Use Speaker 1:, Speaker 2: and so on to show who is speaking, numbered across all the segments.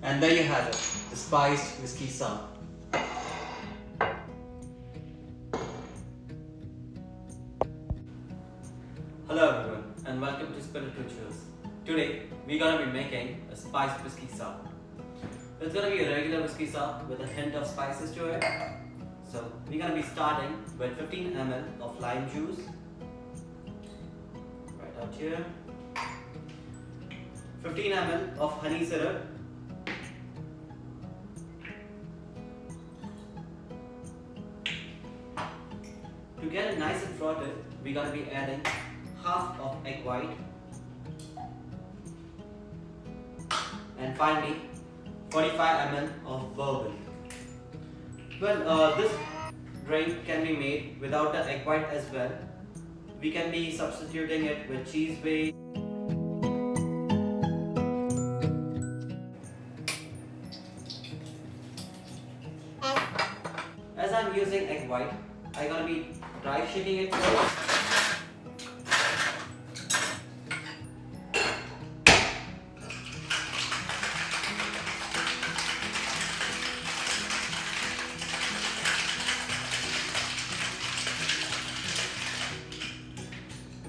Speaker 1: And there you have it, the spiced whiskey sour. Hello everyone and welcome to Spinner to Choose. Today we're gonna be making a spiced whiskey sour. It's gonna be a regular whiskey sour with a hint of spices to it. So we're gonna be starting with 15 ml of lime juice. Right out here. 15 ml of honey syrup. To get it nice and frothed, we're gonna be adding half of egg white, and finally 45 ml of bourbon. Well, this drink can be made without the egg white as well. We can be substituting it with cheese base. As I'm using egg white, I'm gonna be dry shaking it first.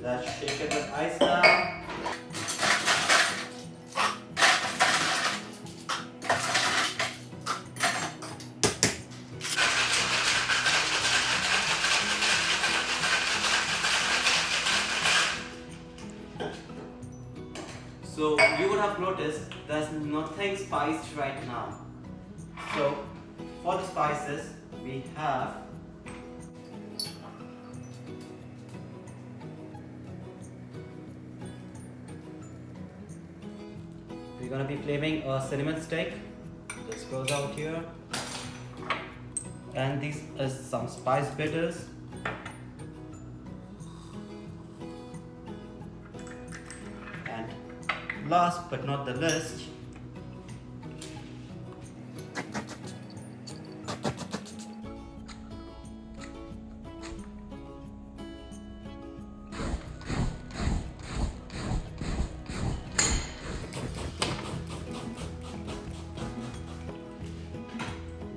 Speaker 1: Let's shake it with ice now. So you would have noticed there's nothing spiced right now. So for the spices we have we're gonna be flaving a cinnamon stick. This goes out here. And this is some spice bitters. And last but not the least,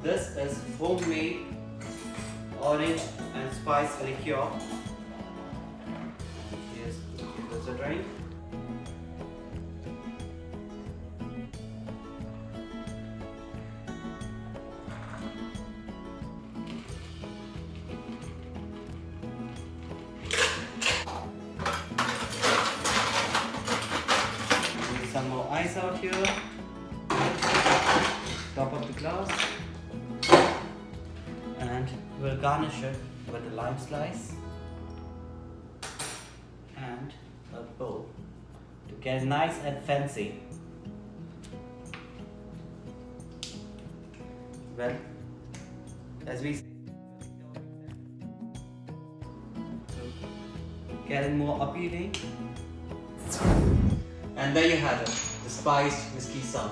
Speaker 1: this is homemade orange and spice liqueur. Here's the drink. Some more ice out here. Top of the glass. And we'll garnish it with a lime slice and a bowl to get nice and fancy. Well, as we getting more appealing. And there you have it, the spiced whiskey sour.